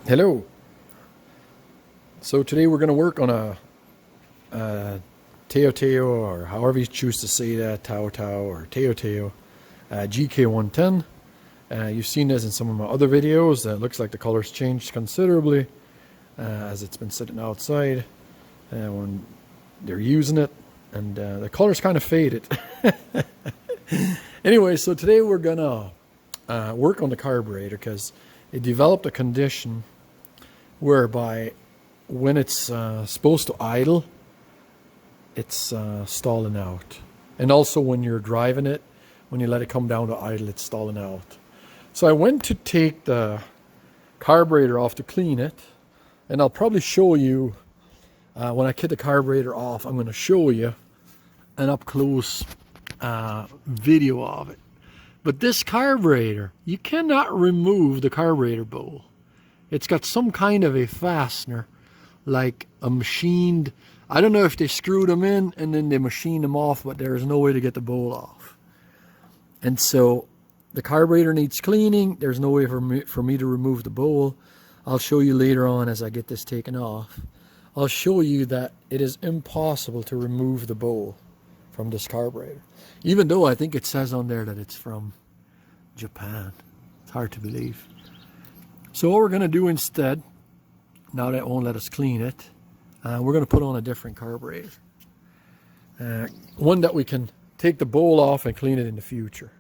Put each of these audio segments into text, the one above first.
Hello. So today we're going to work on a TaoTao, or however you choose to say that, TaoTao or TaoTao GK110. You've seen this in some of my other videos. It looks like the color's changed considerably as it's been sitting outside when they're using it, and the color's kind of faded. Anyway, so today we're going to work on the carburetor because it developed a condition whereby when it's supposed to idle, it's stalling out. And also when you're driving it, when you let it come down to idle, it's stalling out. So I went to take the carburetor off to clean it, and I'll probably show you when I get the carburetor off. I'm going to show you an up close video of it. But this carburetor, you cannot remove the carburetor bowl. It's got some kind of a fastener, like a machined, I don't know if they screwed them in and then they machined them off, but there's no way to get the bowl off. And so the carburetor needs cleaning. There's no way for me to remove the bowl. I'll show you later on as I get this taken off. I'll show you that it is impossible to remove the bowl from this carburetor. Even though I think it says on there that it's from Japan. It's hard to believe. So what we're going to do instead, now that it won't let us clean it, we're going to put on a different carburetor. One that we can take the bowl off and clean it in the future.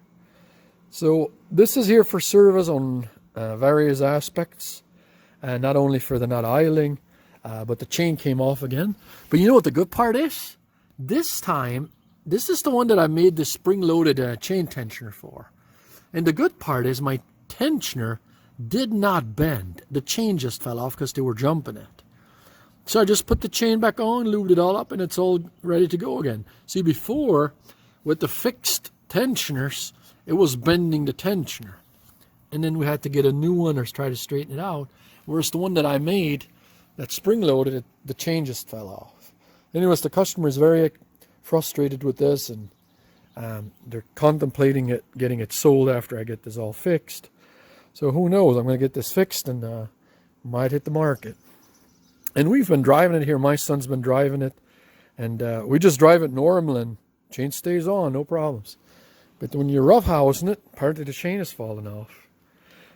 So this is here for service on various aspects. Not only for the not idling, but the chain came off again. But you know what the good part is? This time, this is the one that I made the spring-loaded chain tensioner for. And the good part is my tensioner did not bend. The chain just fell off because they were jumping it. So I just put the chain back on, lubed it all up, and it's all ready to go again. See, before, with the fixed tensioners, it was bending the tensioner. And then we had to get a new one or try to straighten it out. Whereas the one that I made, that spring-loaded, the chain just fell off. Anyways, the customer is very frustrated with this, and they're contemplating getting it sold after I get this all fixed. So who knows? I'm going to get this fixed and might hit the market. And we've been driving it here. My son's been driving it, and we just drive it normal, and chain stays on, no problems. But when you're roughhousing it, part of the chain is falling off.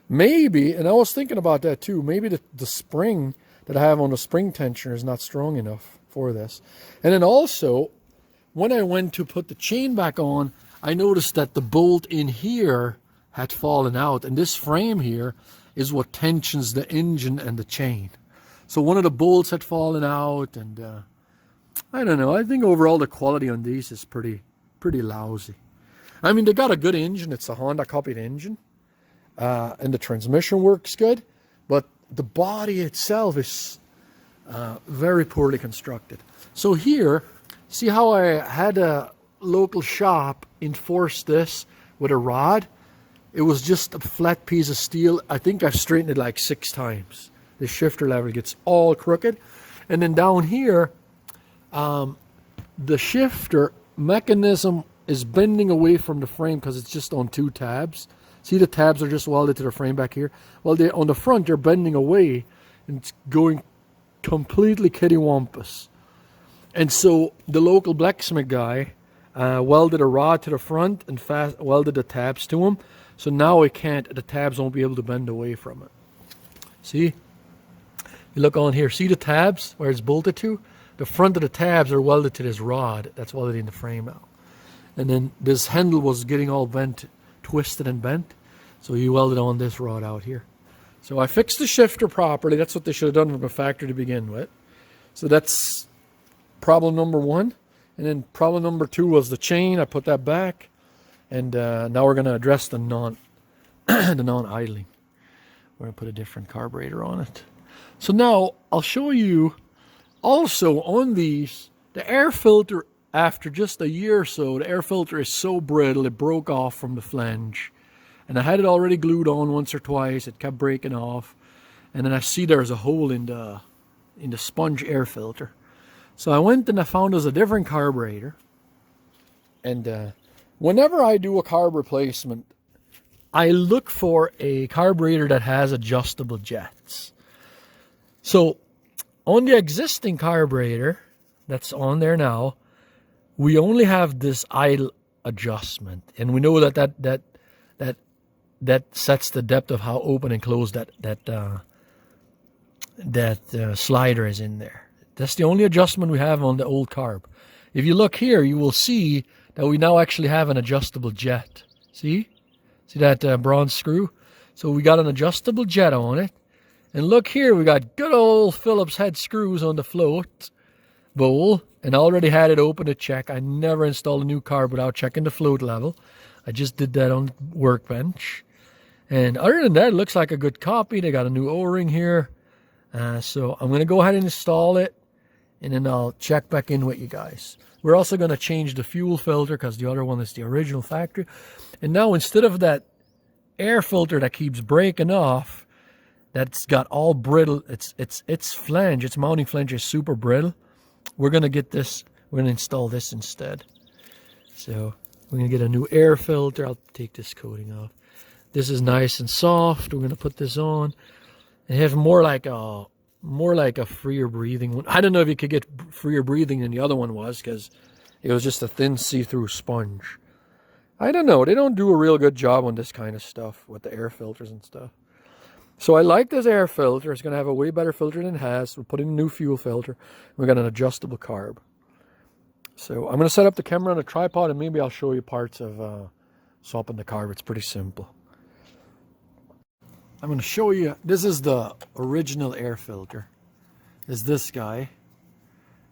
Maybe, and I was thinking about that too, maybe the spring that I have on the spring tensioner is not strong enough for this. And then also, when I went to put the chain back on, I noticed that the bolt in here had fallen out. And this frame here is what tensions the engine and the chain. So one of the bolts had fallen out, and I don't know. I think overall the quality on these is pretty lousy. I mean, they got a good engine. It's a Honda copied engine. And the transmission works good. But the body itself is very poorly constructed. So here, see how I had a local shop enforce this with a rod? It was just a flat piece of steel. I think I've straightened it like 6 times. The shifter lever gets all crooked. And then down here, the shifter mechanism is bending away from the frame because it's just on 2 tabs. See, the tabs are just welded to the frame back here. Well, on the front, they're bending away, and it's going completely kittywampus. And so the local blacksmith guy welded a rod to the front and welded the tabs to them. So now the tabs won't be able to bend away from it. See? You look on here, see the tabs where it's bolted to? The front of the tabs are welded to this rod that's welded in the frame now. And then this handle was getting all bent, twisted and bent. So he welded on this rod out here. So I fixed the shifter properly. That's what they should have done from the factory to begin with. So that's problem number 1. And then problem number 2 was the chain. I put that back. And now we're going to address the non-idling. We're going to put a different carburetor on it. So now I'll show you also on these, the air filter, after just a year or so, the air filter is so brittle it broke off from the flange. And I had it already glued on once or twice. It kept breaking off. And then I see there's a hole in the sponge air filter. So I went and I found there's a different carburetor. And whenever I do a carb replacement, I look for a carburetor that has adjustable jets. So on the existing carburetor that's on there now, we only have this idle adjustment, and we know that sets the depth of how open and closed that slider is in there. That's the only adjustment we have on the old carb. If you look here, you will see that we now actually have an adjustable jet. See that bronze screw? So we got an adjustable jet on it. And look here, we got good old Phillips head screws on the float bowl, and I already had it open to check. I never installed a new carb without checking the float level. I just did that on the workbench. And other than that, it looks like a good copy. They got a new O-ring here. So I'm going to go ahead and install it, and then I'll check back in with you guys. We're also going to change the fuel filter because the other one is the original factory. And now instead of that air filter that keeps breaking off, that's got all brittle, its flange, its mounting flange is super brittle. We're going to get this, we're going to install this instead. So we're going to get a new air filter. I'll take this coating off. This is nice and soft. We're going to put this on. It has more like a freer breathing one. I don't know if you could get freer breathing than the other one was, because it was just a thin see-through sponge. I don't know. They don't do a real good job on this kind of stuff with the air filters and stuff. So I like this air filter. It's going to have a way better filter than it has. We're putting a new fuel filter. We got an adjustable carb. So I'm going to set up the camera on a tripod, and maybe I'll show you parts of swapping the carb. It's pretty simple. I'm going to show you. This is the original air filter. Is this guy.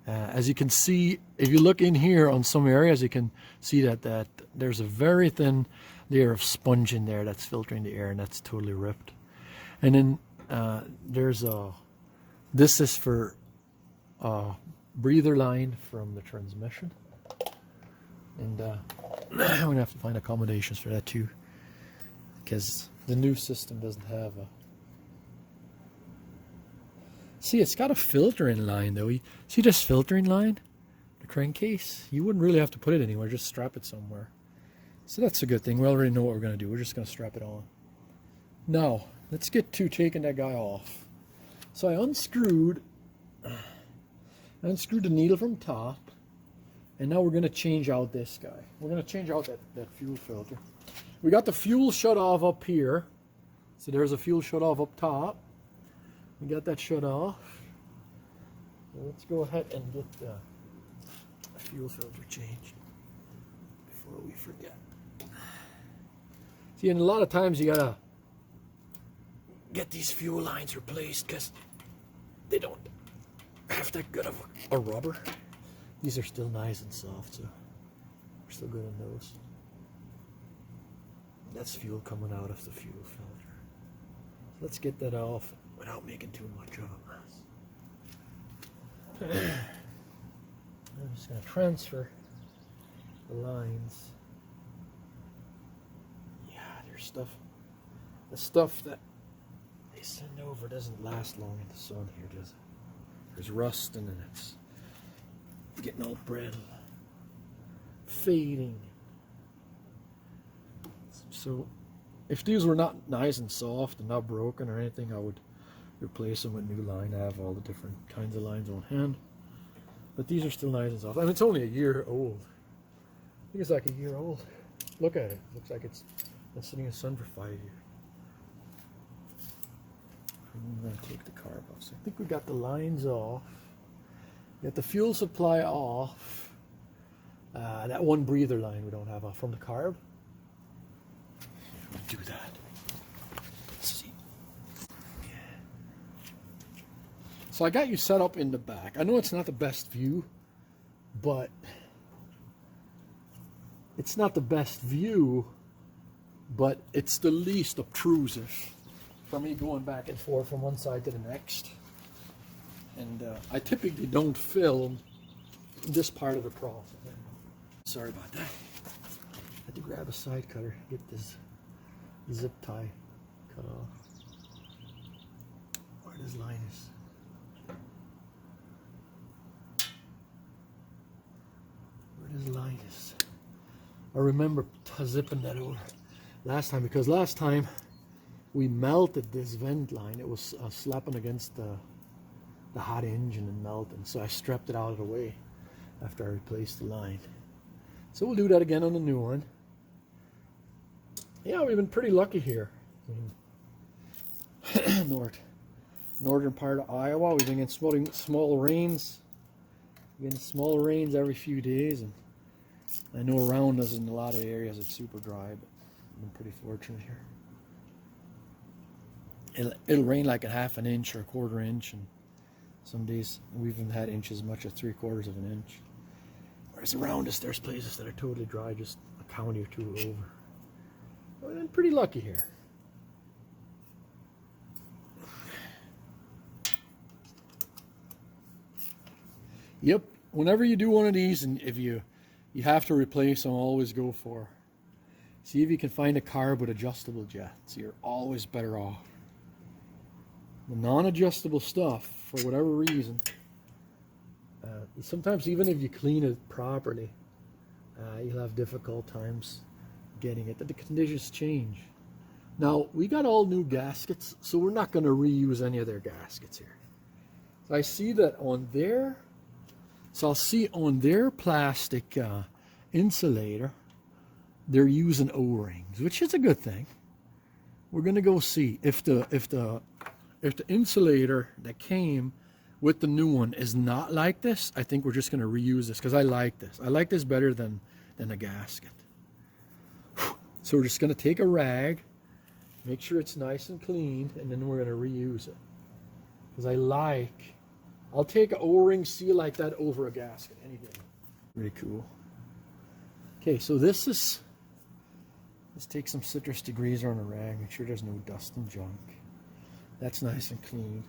As you can see, if you look in here on some areas, you can see that there's a very thin layer of sponge in there that's filtering the air, and that's totally ripped. And then this is for breather line from the transmission, and I'm gonna have to find accommodations for that too, because the new system doesn't have a. See, it's got a filtering line though. You see this filtering line, the crankcase? You wouldn't really have to put it anywhere, just strap it somewhere. So that's a good thing. We already know what we're gonna do. We're just gonna strap it on. Now, let's get to taking that guy off. So I unscrewed the needle from top, and now we're going to change out this guy. We're going to change out that fuel filter. We got the fuel shut off up here. So there's a fuel shut off up top. We got that shut off. So let's go ahead and get the fuel filter changed before we forget. See, and a lot of times you got to get these fuel lines replaced because they don't have that good of a rubber. These are still nice and soft, so we're still good on those. That's fuel coming out of the fuel filter. Let's get that off without making too much of a mess. I'm just going to transfer the lines. Yeah, there's stuff. The stuff that they send over doesn't last long in the sun here, does it? There's rust and then it's getting all brittle, fading. So if these were not nice and soft and not broken or anything, I would replace them with new line. I have all the different kinds of lines on hand. But these are still nice and soft. I mean, it's only a year old. I think it's like a year old. Look at it. Looks like it's been sitting in the sun for 5 years. I'm going to take the carb off. So I think we got the lines off. We got the fuel supply off. That one breather line we don't have off from the carb. We'll do that. Let's see. Yeah. So I got you set up in the back. I know it's not the best view, but it's not the best view, but it's the least obtrusive for me going back and forth from one side to the next. And I typically don't film this part of the process. Sorry about that. I had to grab a side cutter, get this zip tie cut off. Where does Linus? Where does Linus? I remember zipping that over last time, because last time we melted this vent line. It was slapping against the hot engine and melting. So I stripped it out of the way after I replaced the line. So we'll do that again on the new one. Yeah, we've been pretty lucky here. Northern part of Iowa, we've been getting small rains. We're getting small rains every few days, and I know around us in a lot of areas it's super dry, but I've been pretty fortunate here. It'll rain like a ½ an inch or a quarter inch, and some days we've even had inches as much as 3/4 of an inch. Whereas around us there's places that are totally dry, just a county or two over. We've been pretty lucky here. Yep, whenever you do one of these, and if you have to replace them, always go for, see if you can find a carb with adjustable jets. You're always better off. The non-adjustable stuff, for whatever reason, sometimes even if you clean it properly, you'll have difficult times getting it. The conditions change. Now, we got all new gaskets, so we're not going to reuse any of their gaskets here. So I see that on their, I'll see on their plastic insulator, they're using O-rings, which is a good thing. We're going to go see if the insulator that came with the new one is not like this. I think we're just going to reuse this because I like this. I like this better than a gasket. So we're just going to take a rag, make sure it's nice and clean, and then we're going to reuse it. Because I'll take an O-ring seal like that over a gasket any day. Pretty cool. Okay, so let's take some citrus degreaser on a rag, make sure there's no dust and junk. That's nice and clean.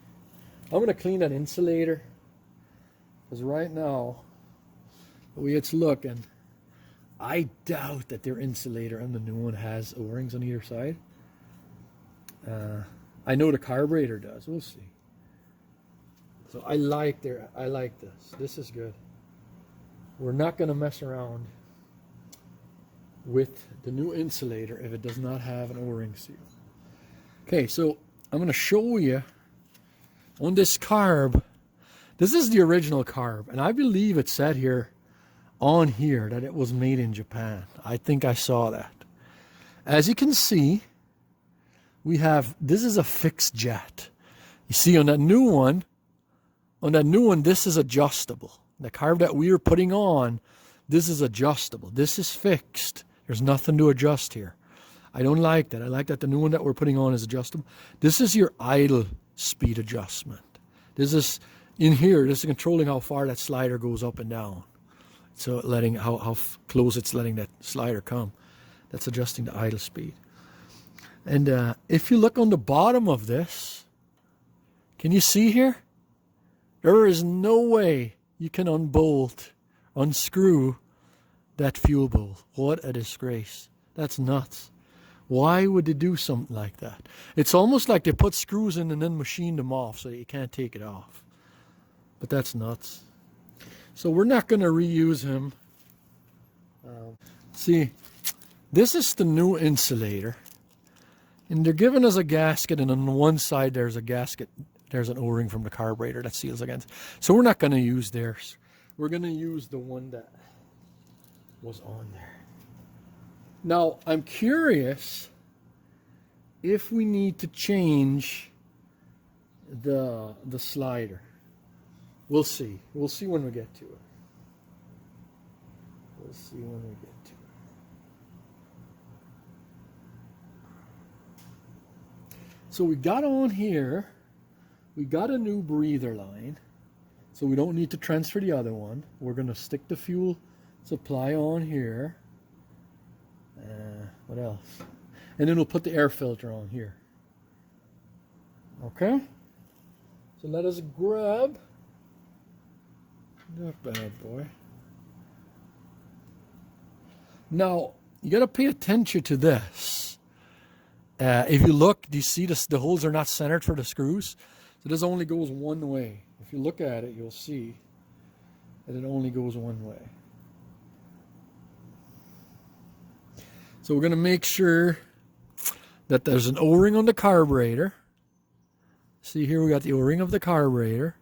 I'm going to clean that insulator, because right now, the way it's looking, I doubt that their insulator on the new one has O-rings on either side. I know the carburetor does. We'll see. So I like this. This is good. We're not going to mess around with the new insulator if it does not have an O-ring seal. Okay, so I'm going to show you on this carb. This is the original carb, and I believe it said here on here that it was made in Japan. I think I saw that. As you can see, this is a fixed jet. You see on that new one, this is adjustable. The carb that we are putting on, this is adjustable. This is fixed. There's nothing to adjust here. I don't like that. I like that the new one that we're putting on is adjustable. This is your idle speed adjustment. This is in here. This is controlling how far that slider goes up and down. So letting how close it's letting that slider come. That's adjusting the idle speed. And if you look on the bottom of this, can you see here? There is no way you can unscrew that fuel bowl. What a disgrace. That's nuts. Why would they do something like that? It's almost like they put screws in and then machined them off so that you can't take it off. But that's nuts. So we're not going to reuse him. See, this is the new insulator. And they're giving us a gasket, and on one side there's a gasket. There's an O-ring from the carburetor that seals against. So we're not going to use theirs. We're going to use the one that was on there. Now, I'm curious if we need to change the slider. We'll see. We'll see when we get to it. We'll see when we get to it. So we got on here, we got a new breather line, so we don't need to transfer the other one. We're going to stick the fuel supply on here. What else? And then we'll put the air filter on here. Okay? So let us grab that bad boy. Now, you got to pay attention to this. If you look, do you see the holes are not centered for the screws? So this only goes one way. If you look at it, you'll see that it only goes one way. So we're going to make sure that there's an O-ring on the carburetor. See here we got the O-ring of the carburetor.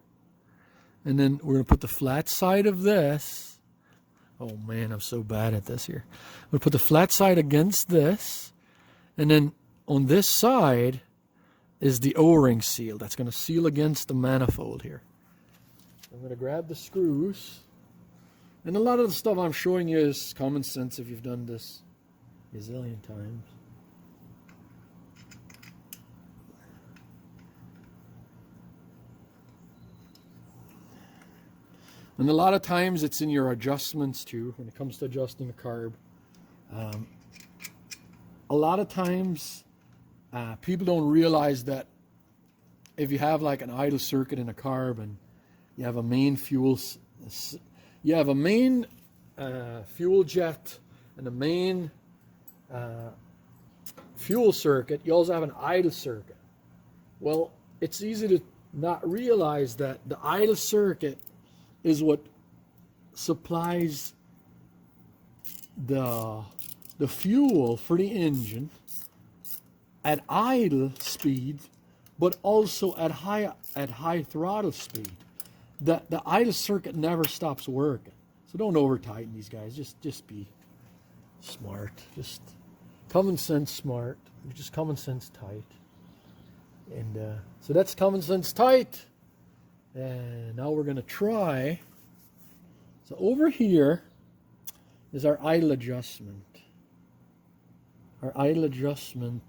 And then we're going to put the flat side of this. Oh man, I'm so bad at this here. We'll put the flat side against this. And then on this side is the O-ring seal. That's going to seal against the manifold here. I'm going to grab the screws. And a lot of the stuff I'm showing you is common sense if you've done this a zillion times. And a lot of times it's in your adjustments too, when it comes to adjusting the carb. A lot of times people don't realize that if you have like an idle circuit in a carb and you have a main fuel, fuel jet and a main fuel circuit, you also have an idle circuit. Well, it's easy to not realize that the idle circuit is what supplies the fuel for the engine at idle speed, but also at high throttle speed. The idle circuit never stops working. So don't over tighten these guys. Just be smart. Just common sense smart. Just common sense tight. And so that's common sense tight. And now we're going to try. So over here is our idle adjustment. Our idle adjustment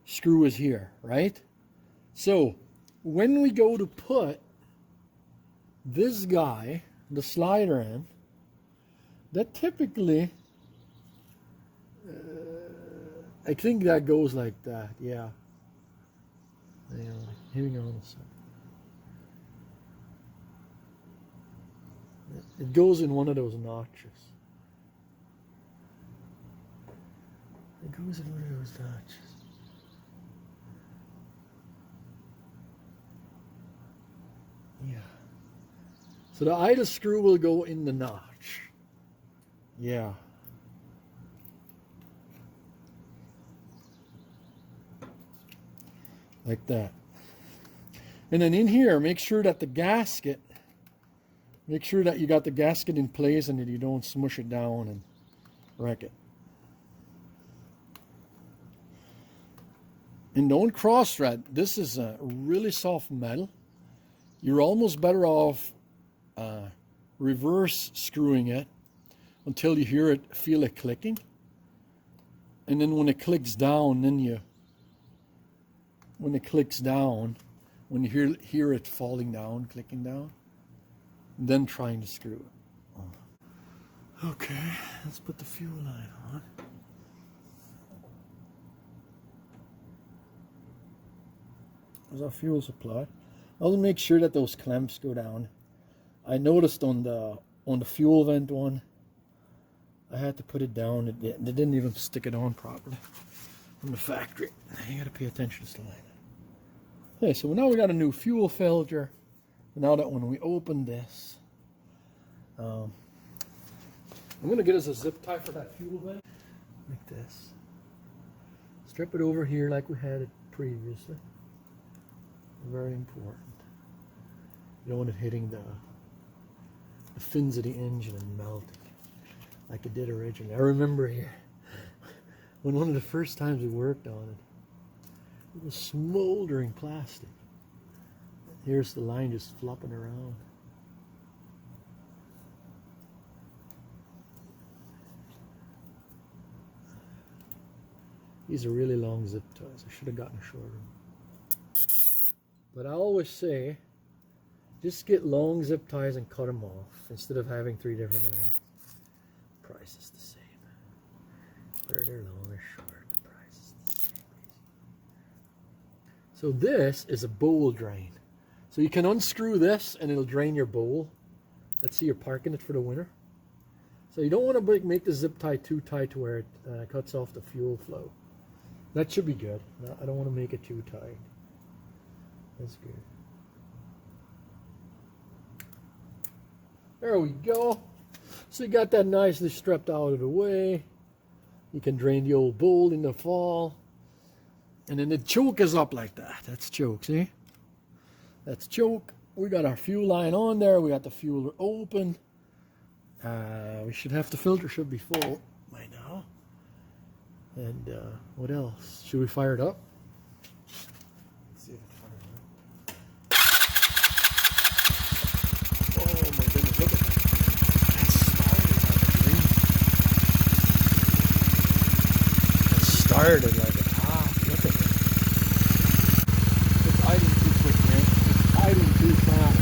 screw is here, right? So when we go to put this guy, the slider in, that typically, I think that goes like that, yeah. Hang on a second. It goes in one of those notches. It goes in one of those notches. Yeah. So the idle screw will go in the notch. Yeah. Like that. And then in here, make sure that the gasket, make sure that you got the gasket in place and that you don't smush it down and wreck it. And don't cross thread. This is a really soft metal. You're almost better off reverse screwing it until you feel it clicking. And then when it clicks down, when it clicks down, when you hear it falling down, clicking down, then trying to screw it. Oh. Okay, let's put the fuel line on. There's our fuel supply. I'll make sure that those clamps go down. I noticed on the fuel vent one, I had to put it down. They didn't even stick it on properly from the factory. You got to pay attention to the line. Okay, so now we got a new fuel filter. Now that when we open this, I'm going to get us a zip tie for that fuel vent, like this. Strip it over here like we had it previously. Very important. You don't want it hitting the fins of the engine and melting like it did originally. I remember here when one of the first times we worked on it, it was smoldering plastic. Here's the line just flopping around. These are really long zip ties. I should have gotten a shorter one. But I always say, just get long zip ties and cut them off instead of having 3 different lengths. Price is the same. Whether they're long or short, the price is the same. So this is a bowl drain. So you can unscrew this and it'll drain your bowl. Let's see, you're parking it for the winter. So you don't want to make the zip tie too tight to where it cuts off the fuel flow. That should be good. I don't want to make it too tight. That's good. There we go. So you got that nicely strapped out of the way. You can drain the old bowl in the fall. And then the choke is up like that. That's choke, see? That's choke. we got our fuel line on there. We got the fuel open. We should have the filter should be full by now. And what else? Should we fire it up? Let's see if it fires up. Oh my goodness, look at that. It started like a top. Look at it. It's idling too quick, man. It's idling too fast.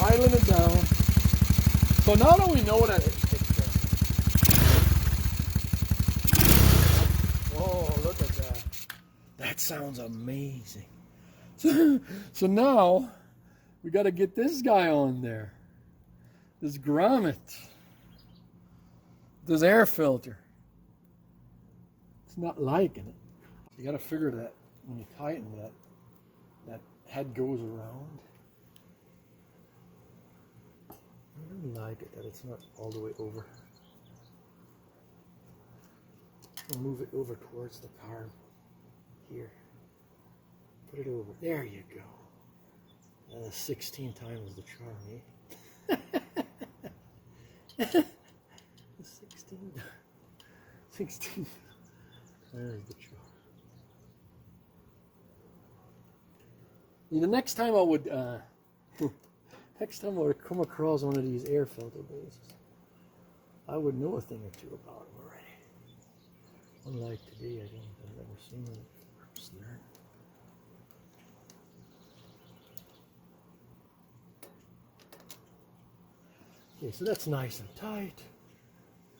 Idling it down. So now that we know that whoa, look at that. That sounds amazing. So now we got to get this guy on there. This grommet. This air filter. It's not liking it. You got to figure that when you tighten that head goes around. I really like it that it's not all the way over. I'll move it over towards the car. Here. Put it over. There you go. 16 times the charm, eh? 16. There's the charm. The next time I would come across one of these air filter bases, I would know a thing or two about them already. Unlike today, I've never seen it. Just learn. Okay, so that's nice and tight.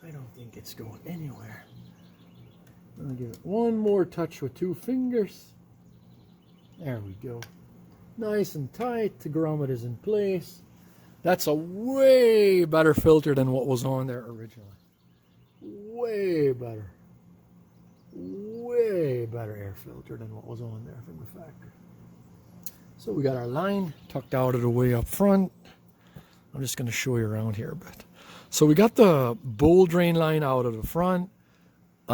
I don't think it's going anywhere. I'm gonna give it one more touch with 2 fingers. There we go. Nice and tight. The grommet is in place. That's a way better filter than what was on there originally. Way better. Way better air filter than what was on there from the factory. So we got our line tucked out of the way up front. I'm just going to show you around here a bit. So we got the bowl drain line out of the front,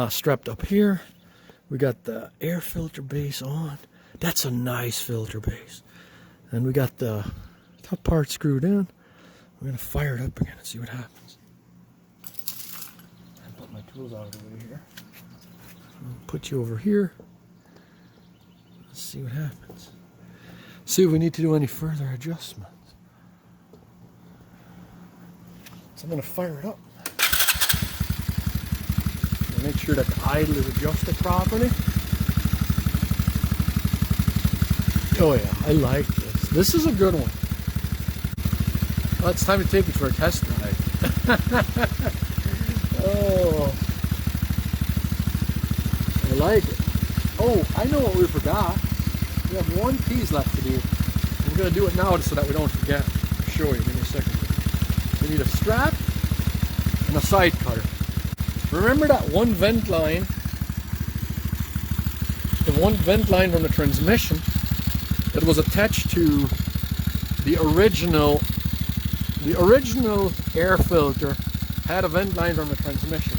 strapped up here. We got the air filter base on. That's a nice filter base. And we got the top part screwed in. We're going to fire it up again and see what happens. And put my tools out of the way here. Put you over here. Let's see what happens. See if we need to do any further adjustments. So I'm going to fire it up. Make sure that the idle is adjusted properly. Oh yeah, I like this. This is a good one. Well, it's time to take it for a test ride. Oh, I like it. Oh, I know what we forgot. We have one piece left to do. I'm going to do it now so that we don't forget. I'll show you. Give me a second. We need a strap and a side cutter. Remember that one vent line? The one vent line from the transmission that was attached to the original air filter had a vent line from the transmission.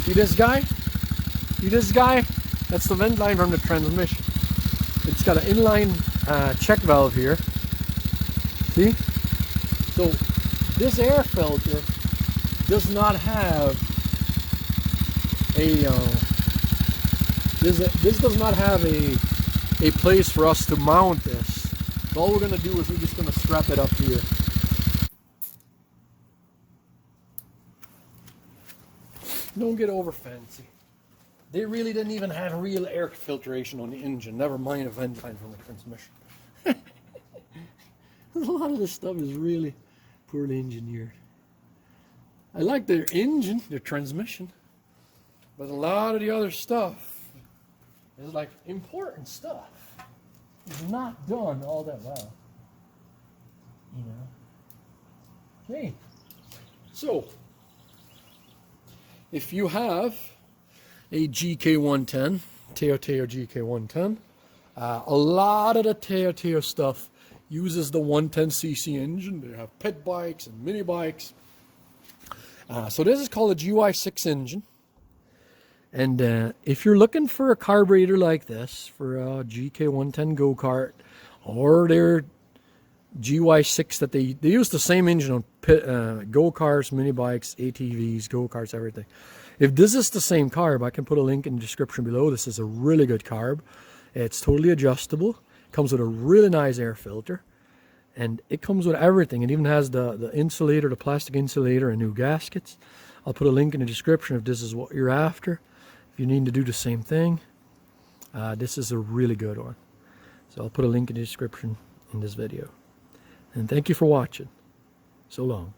See this guy? See this guy? That's the vent line from the transmission. It's got an inline check valve here. See? So this air filter does not have a this does not have a place for us to mount this. So all we're going to do is we're just going to strap it up here. Don't get over fancy. They really didn't even have real air filtration on the engine, never mind a vent line from the transmission. A lot of this stuff is really poorly engineered. I like their engine, their transmission, but a lot of the other stuff is like important stuff. It's not done all that well, you know. Okay, so if you have a GK110, TaoTao GK110, a lot of the TaoTao stuff uses the 110cc engine. They have pit bikes and mini bikes. So this is called a GY6 engine. And if you're looking for a carburetor like this for a GK110 Go Kart or their GY6 that they use the same engine on go karts, mini bikes, ATVs, go karts, everything. If this is the same carb, I can put a link in the description below. This is a really good carb. It's totally adjustable. Comes with a really nice air filter, and it comes with everything. It even has the insulator, the plastic insulator, and new gaskets. I'll put a link in the description if this is what you're after. If you need to do the same thing, this is a really good one. So I'll put a link in the description in this video. And thank you for watching. So long.